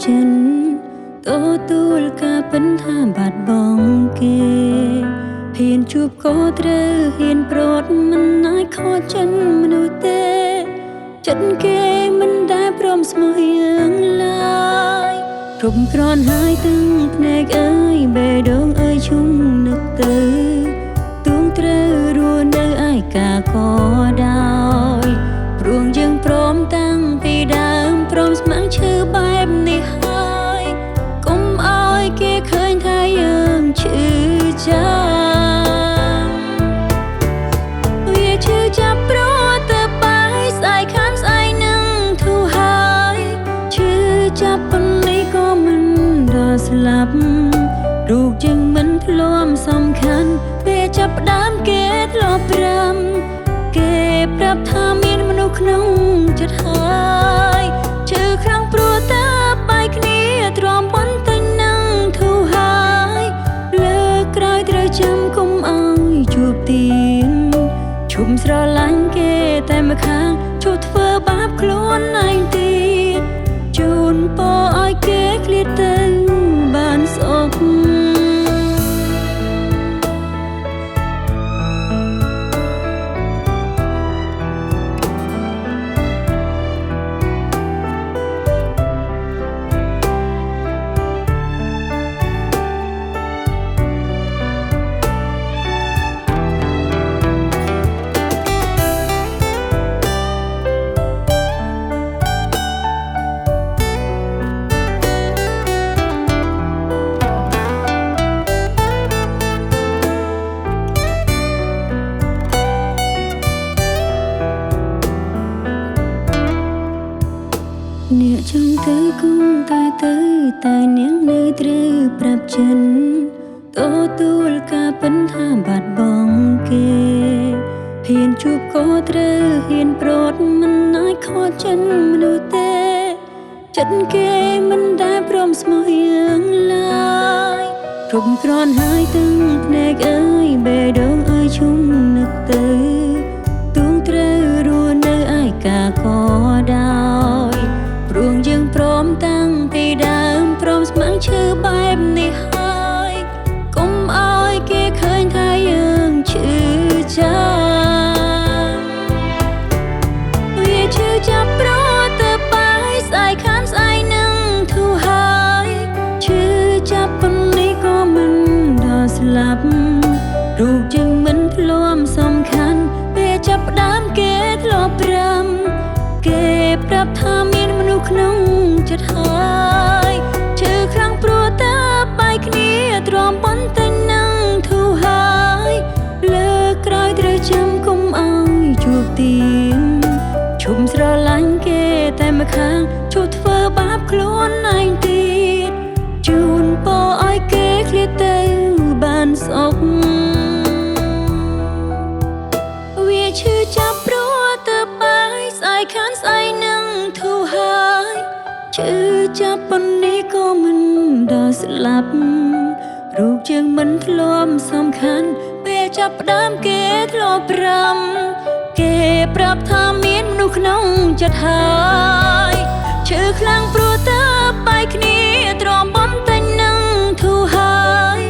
ចិនទទួលការពិនថាបាត់បង់គេហ៊ានជួបក៏ត្រូវហ៊ានប្រត់មិនអាចខកចិនមនុស្សទេចិត្តគេមិនដែលព្រមស្មើយើងឡើយគ្រប់គ្រាន់ហើយទាំងភ្នែកអើយបេះដូងអើយឈុំនឹកទៅទួងត្រូវរស់នៅឯកាក៏ដោយព្រោះយើងព្រមតាំងពីដើមព្រមស្ម័គ្រឈឺបែបនេះហើយកុំឲ្យគេឃើញថាយើងឈឺចាំវាឈឺចាប់ព្រោះទៅបាយស្អែកខានស្អែកនឹងធូរហើយឈឺចាប់ប៉ុណ្នេះក៏មិនដល់ស្លាប់រូបយើងមិនធ្លាប់សំខាន់ពេលចាប់ផ្ដើមគេធ្លាប់ប្រាំគេប្រាប់ថាមានមនុស្សក្នុងចិត្តហើយឈឺខ្លាំងព្រោះតែបែកគ្នាទ្រាំបន្តិចនឹងធូរហើយលើកក្រោយត្រូវចាំកុំឲ្យជួបទៀនឈុំស្រឡាញ់គេតែម្ខាងឈប់ធ្វើបាបខ្លួនឯងទៀតជូនពរឲ្យគេឃ្លាតទៅបានសុខអ្នកចង់ទៅគង់តែនាងនៅត្រូវប្រាប់ចិនទទួលការពិនថាបាត់បង់គេហ៊ានជួបក៏ត្រូវហ៊ានប្រត់មិនអាចខកចិនមនុស្សទេចិត្តគេមិនដែលព្រមស្មើយើងឡើយគ្រប់គ្រាន់ហើយទាំងភ្នែកអើយបេះដូងអើយឈុំនឹកទៅទួងត្រូវរស់នៅឯកាក៏ដោយព្រោះយើងព្រមតាំងពីដើមព្រមស្ម័គ្រឈឺបែបនេះហើយកុំឲ្យគេឃើញថាយើងឈឺចាំវាឈឺចាប់ព្រោះទៅបាយស្អែកខានស្អែកនឹងធូរហើយឈឺចាប់ប៉ុណ្នេះក៏មិនដល់ស្លាប់រូបយើងមិនធ្លាប់សំខាន់ពេលចាប់ផ្ដើមគេធ្លាប់ប្រាំគេប្រាប់ថាមានមនុស្សក្នុងចិត្តហើយឈឺខ្លាំងព្រោះតែបែកគ្នាទ្រាំបន្តិចនឹងធូរហើយលើកក្រោយត្រូវចាំកុំឲ្យជួបទៀនឈុំស្រឡាញ់គេតែម្ខាងឈប់ធ្វើបាបខ្លួនឯងទៀតជូនពរឲ្យគេឃ្លាតទៅបានសុខវាឈឺចាប់ព្រោះទៅបាយស្អែកខានស្អែកនឹងធូរហើយឈឺចាប់ប៉ុណ្នេះក៏មិនដល់ស្លាប់រូបយើងមិនធ្លាប់សំខាន់ពេលចាប់ផ្ដើមគេធ្លាប់ប្រាំគេប្រាប់ថាមានមនុស្សក្នុងចិត្តហើយឈឺខ្លាំងព្រោះតែបែកគ្នាទ្រាំបន្តិចនឹងធូរហើយ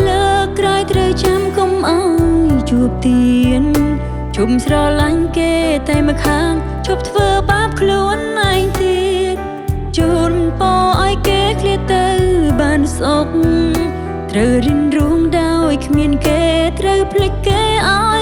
លើកក្រោយត្រូវចាំកុំឲ្យជួបទៀនជុំស្រឡាញ់គេតែម្ខាងឈប់ធ្វើបាបខ្លួនឯងទៀតជូនពរឲ្យគេឃ្លាតទៅបានសុខត្រូវរៀនរួមដោយគ្មានគេត្រូវភ្លេចគេឲ្យ